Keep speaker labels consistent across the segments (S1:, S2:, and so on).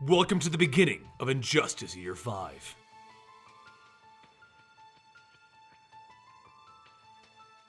S1: Welcome to the beginning of Injustice Year 5.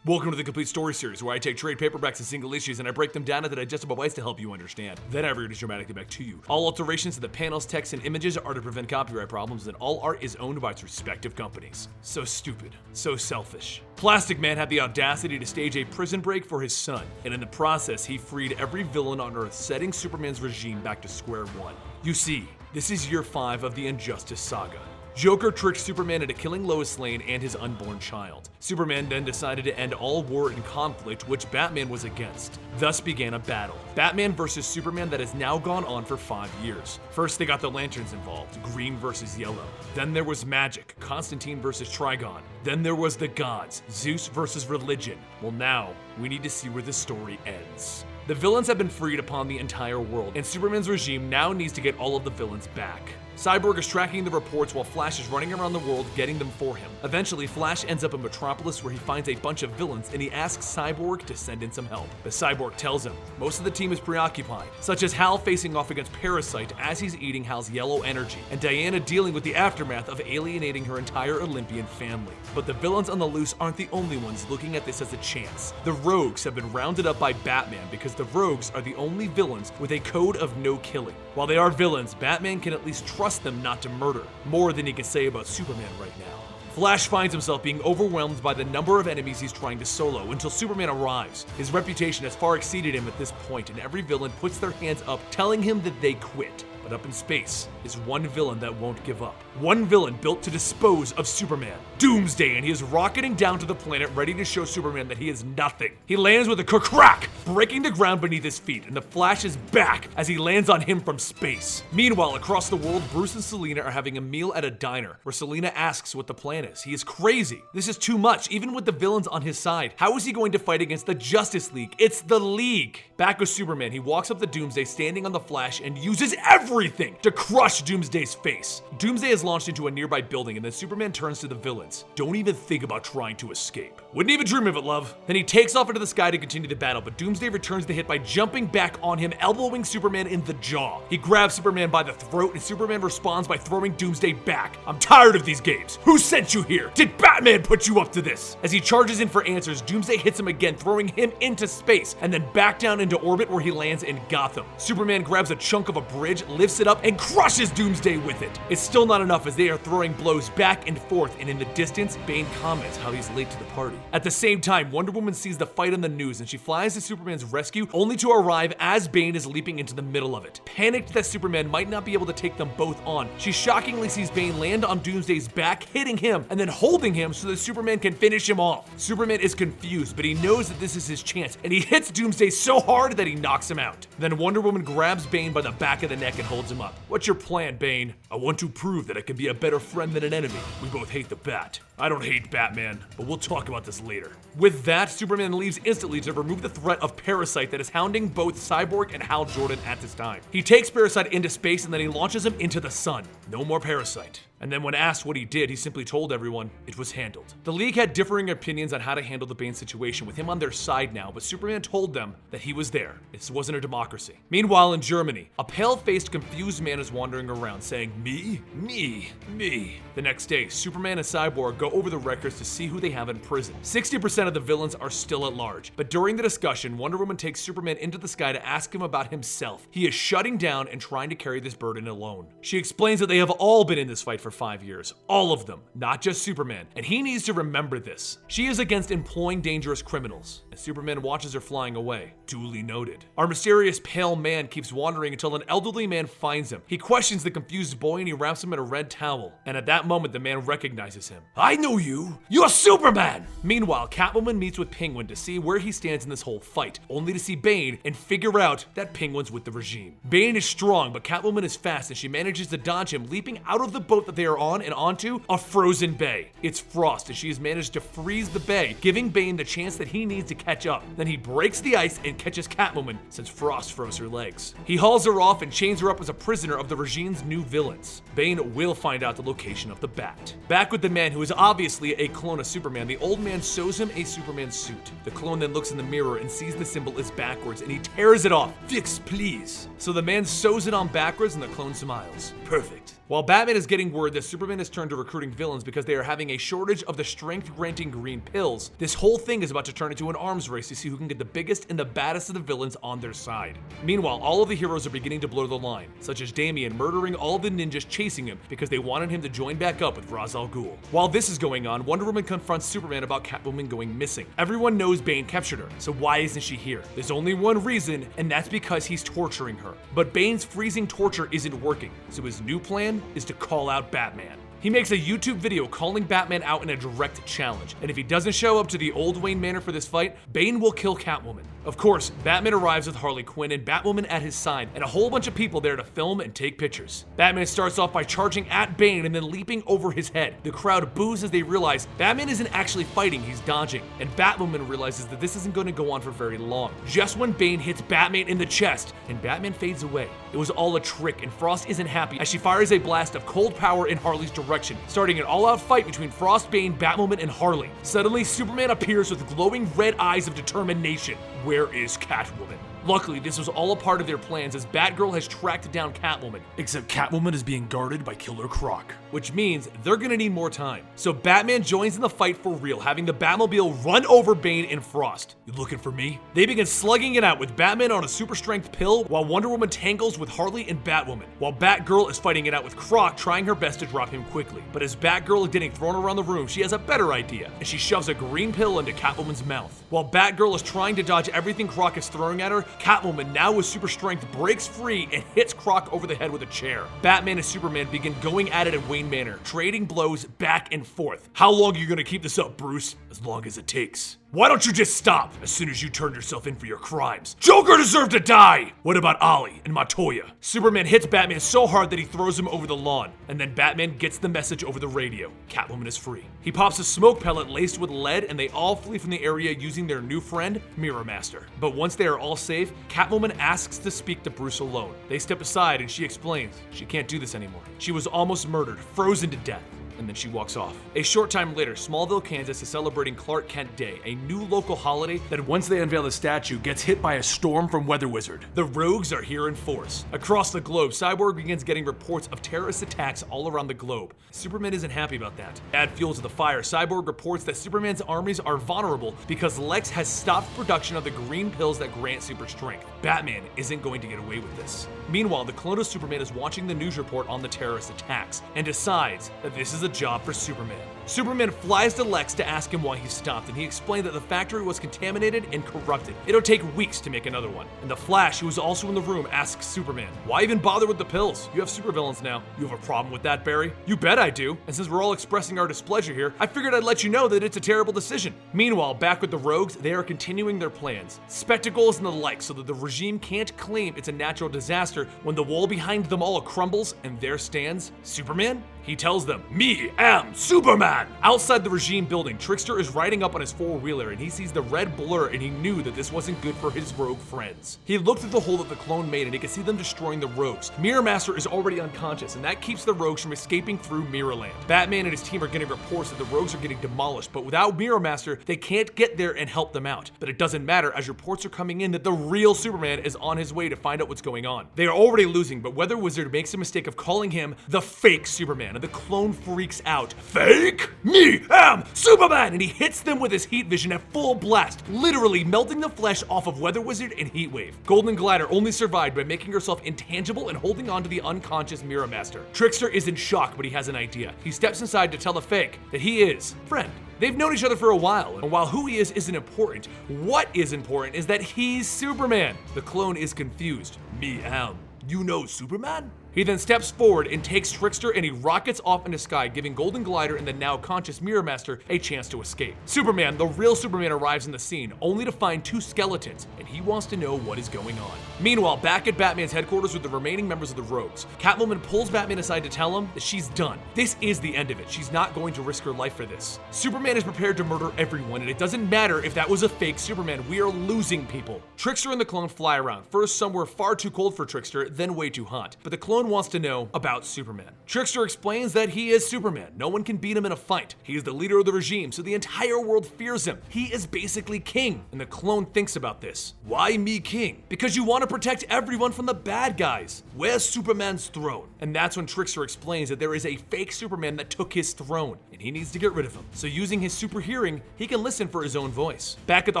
S1: Welcome to the Complete Story Series, where I take trade paperbacks and single issues and I break them down into digestible bites to help you understand. Then I read it dramatically back to you. All alterations to the panels, text, and images are to prevent copyright problems, and all art is owned by its respective companies. So stupid. So selfish. Plastic Man had the audacity to stage a prison break for his son, and in the process, he freed every villain on Earth, setting Superman's regime back to square one. You see, this is year 5 of the Injustice saga. Joker tricked Superman into killing Lois Lane and his unborn child. Superman then decided to end all war and conflict, which Batman was against. Thus began a battle. Batman versus Superman that has now gone on for 5 years. First they got the Lanterns involved, green versus yellow. Then there was magic, Constantine versus Trigon. Then there was the gods, Zeus versus religion. Well, now we need to see where the story ends. The villains have been freed upon the entire world, and Superman's regime now needs to get all of the villains back. Cyborg is tracking the reports while Flash is running around the world getting them for him. Eventually, Flash ends up in Metropolis where he finds a bunch of villains and he asks Cyborg to send in some help. But Cyborg tells him most of the team is preoccupied, such as Hal facing off against Parasite as he's eating Hal's yellow energy, and Diana dealing with the aftermath of alienating her entire Olympian family. But the villains on the loose aren't the only ones looking at this as a chance. The Rogues have been rounded up by Batman because the Rogues are the only villains with a code of no killing. While they are villains, Batman can at least trust them not to murder, more than he can say about Superman right now. Flash finds himself being overwhelmed by the number of enemies he's trying to solo until Superman arrives. His reputation has far exceeded him at this point, and every villain puts their hands up, telling him that they quit. But up in space is one villain that won't give up. One villain built to dispose of Superman. Doomsday, and he is rocketing down to the planet ready to show Superman that he is nothing. He lands with a crack, breaking the ground beneath his feet, and the Flash is back as he lands on him from space. Meanwhile, across the world, Bruce and Selina are having a meal at a diner, where Selina asks what the plan is. He is crazy. This is too much, even with the villains on his side. How is he going to fight against the Justice League? It's the League. Back with Superman, he walks up to Doomsday standing on the Flash and uses everything to crush Doomsday's face. Doomsday is launched into a nearby building, and then Superman turns to the villains. Don't even think about trying to escape. Wouldn't even dream of it, love. Then he takes off into the sky to continue the battle, but Doomsday returns the hit by jumping back on him, elbowing Superman in the jaw. He grabs Superman by the throat, and Superman responds by throwing Doomsday back. I'm tired of these games. Who sent you here? Did Batman put you up to this? As he charges in for answers, Doomsday hits him again, throwing him into space, and then back down into orbit where he lands in Gotham. Superman grabs a chunk of a bridge, lifts it up, and crushes Doomsday with it. It's still not enough as they are throwing blows back and forth, and in the distance, Bane comments how he's late to the party. At the same time, Wonder Woman sees the fight on the news and she flies to Superman's rescue, only to arrive as Bane is leaping into the middle of it. Panicked that Superman might not be able to take them both on, she shockingly sees Bane land on Doomsday's back, hitting him, and then holding him so that Superman can finish him off. Superman is confused, but he knows that this is his chance, and he hits Doomsday so hard that he knocks him out. Then Wonder Woman grabs Bane by the back of the neck and holds him up. What's your plan, Bane? I want to prove that I can be a better friend than an enemy. We both hate the Bat. I don't hate Batman, but we'll talk about this later. With that, Superman leaves instantly to remove the threat of Parasite that is hounding both Cyborg and Hal Jordan at this time. He takes Parasite into space and then he launches him into the sun. No more Parasite. And then when asked what he did, he simply told everyone it was handled. The League had differing opinions on how to handle the Bane situation, with him on their side now, but Superman told them that he was there. This wasn't a democracy. Meanwhile, in Germany, a pale-faced, confused man is wandering around saying, me, me, me. The next day, Superman and Cyborg go over the records to see who they have in prison. 60% of the villains are still at large, but during the discussion, Wonder Woman takes Superman into the sky to ask him about himself. He is shutting down and trying to carry this burden alone. She explains that they have all been in this fight for 5 years. All of them, not just Superman, and he needs to remember this. She is against employing dangerous criminals, and Superman watches her flying away. Duly noted. Our mysterious pale man keeps wandering until an elderly man finds him. He questions the confused boy and he wraps him in a red towel, and at that moment the man recognizes him. I know you! You're Superman! Meanwhile, Catwoman meets with Penguin to see where he stands in this whole fight, only to see Bane and figure out that Penguin's with the regime. Bane is strong, but Catwoman is fast and she manages to dodge him, leaping out of the boat that they they are on and onto a frozen bay. It's Frost, and she has managed to freeze the bay, giving Bane the chance that he needs to catch up. Then he breaks the ice and catches Catwoman since Frost froze her legs. He hauls her off and chains her up as a prisoner of the regime's new villains. Bane will find out the location of the Bat. Back with the man who is obviously a clone of Superman, the old man sews him a Superman suit. The clone then looks in the mirror and sees the symbol is backwards, and he tears it off. Fix, please. So the man sews it on backwards, and the clone smiles. Perfect. While Batman is getting word that Superman has turned to recruiting villains because they are having a shortage of the strength-granting green pills, this whole thing is about to turn into an arms race to see who can get the biggest and the baddest of the villains on their side. Meanwhile, all of the heroes are beginning to blur the line, such as Damian murdering all of the ninjas chasing him because they wanted him to join back up with Ra's al Ghul. While this is going on, Wonder Woman confronts Superman about Catwoman going missing. Everyone knows Bane captured her, so why isn't she here? There's only one reason, and that's because he's torturing her. But Bane's freezing torture isn't working, so his new plan is to call out Batman. He makes a YouTube video calling Batman out in a direct challenge, and if he doesn't show up to the old Wayne Manor for this fight, Bane will kill Catwoman. Of course, Batman arrives with Harley Quinn and Batwoman at his side, and a whole bunch of people there to film and take pictures. Batman starts off by charging at Bane and then leaping over his head. The crowd boos as they realize Batman isn't actually fighting, he's dodging, and Batwoman realizes that this isn't going to go on for very long. Just when Bane hits Batman in the chest, and Batman fades away. It was all a trick, and Frost isn't happy as she fires a blast of cold power in Harley's direction, starting an all-out fight between Frost, Bane, Batwoman, and Harley. Suddenly, Superman appears with glowing red eyes of determination. Where is Catwoman? Luckily, this was all a part of their plans as Batgirl has tracked down Catwoman, except Catwoman is being guarded by Killer Croc, which means they're gonna need more time. So Batman joins in the fight for real, having the Batmobile run over Bane and Frost. You looking for me? They begin slugging it out with Batman on a super strength pill while Wonder Woman tangles with Harley and Batwoman, while Batgirl is fighting it out with Croc, trying her best to drop him quickly. But as Batgirl is getting thrown around the room, she has a better idea, and she shoves a green pill into Catwoman's mouth. While Batgirl is trying to dodge everything Croc is throwing at her, Catwoman, now with super strength, breaks free and hits Croc over the head with a chair. Batman and Superman begin going at it at Wayne Manor, trading blows back and forth. How long are you gonna keep this up, Bruce? As long as it takes. Why don't you just stop as soon as you turn yourself in for your crimes? Joker deserved to die! What about Ollie and Montoya? Superman hits Batman so hard that he throws him over the lawn, and then Batman gets the message over the radio. Catwoman is free. He pops a smoke pellet laced with lead, and they all flee from the area using their new friend, Mirror Master. But once they are all safe, Catwoman asks to speak to Bruce alone. They step aside and she explains she can't do this anymore. She was almost murdered, frozen to death. And then she walks off. A short time later, Smallville, Kansas is celebrating Clark Kent Day, a new local holiday that once they unveil the statue gets hit by a storm from Weather Wizard. The rogues are here in force. Across the globe, Cyborg begins getting reports of terrorist attacks all around the globe. Superman isn't happy about that. To add fuel to the fire, Cyborg reports that Superman's armies are vulnerable because Lex has stopped production of the green pills that grant super strength. Batman isn't going to get away with this. Meanwhile, the clone of Superman is watching the news report on the terrorist attacks and decides that this is a job for Superman. Superman flies to Lex to ask him why he stopped, and he explained that the factory was contaminated and corrupted. It'll take weeks to make another one. And the Flash, who is also in the room, asks Superman, why even bother with the pills? You have supervillains now. You have a problem with that, Barry? You bet I do. And since we're all expressing our displeasure here, I figured I'd let you know that it's a terrible decision. Meanwhile, back with the rogues, they are continuing their plans. Spectacles and the like, so that the regime can't claim it's a natural disaster when the wall behind them all crumbles and there stands Superman? He tells them, "Me am Superman!" Outside the regime building, Trickster is riding up on his four-wheeler and he sees the red blur and he knew that this wasn't good for his rogue friends. He looked through the hole that the clone made and he could see them destroying the rogues. Mirror Master is already unconscious and that keeps the rogues from escaping through Mirrorland. Batman and his team are getting reports that the rogues are getting demolished, but without Mirror Master, they can't get there and help them out. But it doesn't matter as reports are coming in that the real Superman is on his way to find out what's going on. They are already losing, but Weather Wizard makes a mistake of calling him the fake Superman, and the clone freaks out. Fake? Me am Superman! And he hits them with his heat vision at full blast, literally melting the flesh off of Weather Wizard and Heatwave. Golden Glider only survived by making herself intangible and holding on to the unconscious Mirror Master. Trickster is in shock, but he has an idea. He steps inside to tell the fake that he is friend. They've known each other for a while, and while who he is isn't important, what is important is that he's Superman. The clone is confused. Me am. You know Superman? He then steps forward and takes Trickster and he rockets off in the sky, giving Golden Glider and the now conscious Mirror Master a chance to escape. Superman, the real Superman, arrives in the scene, only to find two skeletons, and he wants to know what is going on. Meanwhile, back at Batman's headquarters with the remaining members of the Rogues, Catwoman pulls Batman aside to tell him that she's done. This is the end of it. She's not going to risk her life for this. Superman is prepared to murder everyone, and it doesn't matter if that was a fake Superman. We are losing people. Trickster and the clone fly around, first somewhere far too cold for Trickster, then way too hot. But the clone wants to know about Superman. Trickster explains that he is Superman. No one can beat him in a fight. He is the leader of the regime, so the entire world fears him. He is basically king. And the clone thinks about this. Why me king? Because you want to protect everyone from the bad guys. Where's Superman's throne? And that's when Trickster explains that there is a fake Superman that took his throne, and he needs to get rid of him. So using his super hearing, he can listen for his own voice. Back at the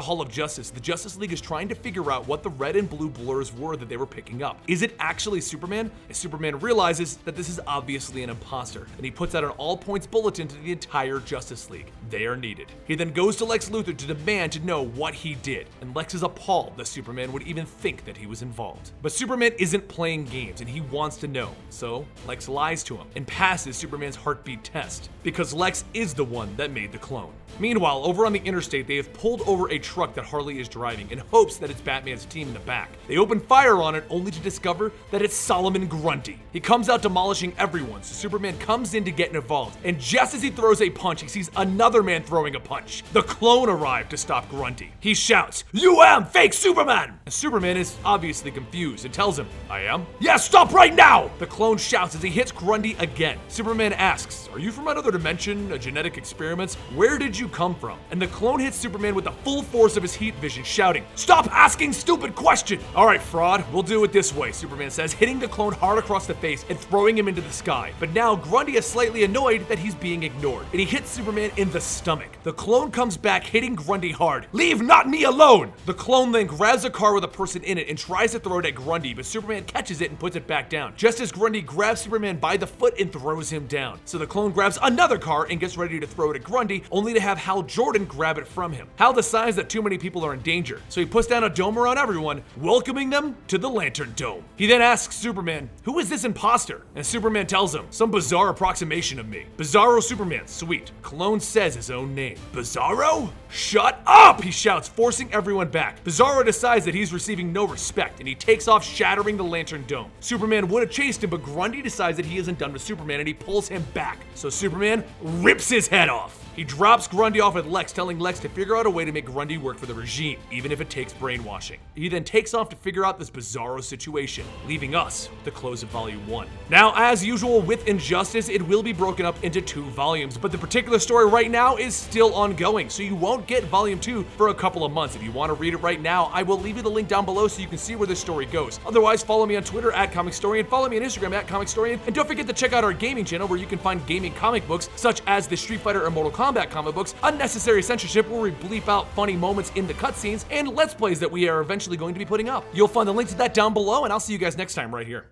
S1: Hall of Justice, the Justice League is trying to figure out what the red and blue blurs were that they were picking up. Is it actually Superman? As Superman realizes that this is obviously an imposter, and he puts out an all-points bulletin to the entire Justice League. They are needed. He then goes to Lex Luthor to demand to know what he did, and Lex is appalled that Superman would even think that he was involved. But Superman isn't playing games, and he wants to know. So Lex lies to him and passes Superman's heartbeat test, because Lex is the one that made the clone. Meanwhile, over on the interstate, they have pulled over a truck that Harley is driving in hopes that it's Batman's team in the back. They open fire on it only to discover that it's Solomon Grundy. He comes out demolishing everyone, so Superman comes in to get involved, and just as he throws a punch, he sees another man throwing a punch. The clone arrived to stop Grundy. He shouts, "You am fake Superman!" And Superman is obviously confused and tells him, "I am?" "Yes, stop right now!" The clone shouts as he hits Grundy again. Superman asks, "Are you from another dimension, a genetic experiment? Where did you come from?" And the clone hits Superman with the full force of his heat vision, shouting, "Stop asking stupid questions!" "All right, fraud, we'll do it this way," Superman says, hitting the clone hard across the face and throwing him into the sky. But now Grundy is slightly annoyed that he's being ignored, and he hits Superman in the stomach. The clone comes back, hitting Grundy hard. "Leave not me alone!" The clone then grabs a car with a person in it and tries to throw it at Grundy, but Superman catches it and puts it back down, just as Grundy grabs Superman by the foot and throws him down. So the clone grabs another car and gets ready to throw it at Grundy, only to have Hal Jordan grab it from him. Hal decides that too many people are in danger, so he puts down a dome around everyone, welcoming them to the Lantern Dome. He then asks Superman, "Who is this imposter?" And Superman tells him, "Some bizarre approximation of me. Bizarro Superman, sweet." Clone says his own name. "Bizarro? Shut up!" he shouts, forcing everyone back. Bizarro decides that he's receiving no respect, and he takes off, shattering the Lantern Dome. Superman would have chased him, but Grundy decides that he isn't done with Superman, and he pulls him back. So Superman rips his head off. He drops Grundy off with Lex, telling Lex to figure out a way to make Grundy work for the regime, even if it takes brainwashing. He then takes off to figure out this bizarro situation, leaving us with the close of Volume 1. Now, as usual with Injustice, it will be broken up into 2 volumes, but the particular story right now is still ongoing, so you won't get Volume 2 for a couple of months. If you want to read it right now, I will leave you the link down below so you can see where this story goes. Otherwise, follow me on Twitter at Comicstorian, follow me on Instagram at Comicstorian, and don't forget to check out our gaming channel where you can find gaming comic books such as the Street Fighter and Mortal Kombat comic books, unnecessary censorship where we bleep out funny moments in the cutscenes, and Let's Plays that we are eventually going to be putting up. You'll find the link to that down below, and I'll see you guys next time right here.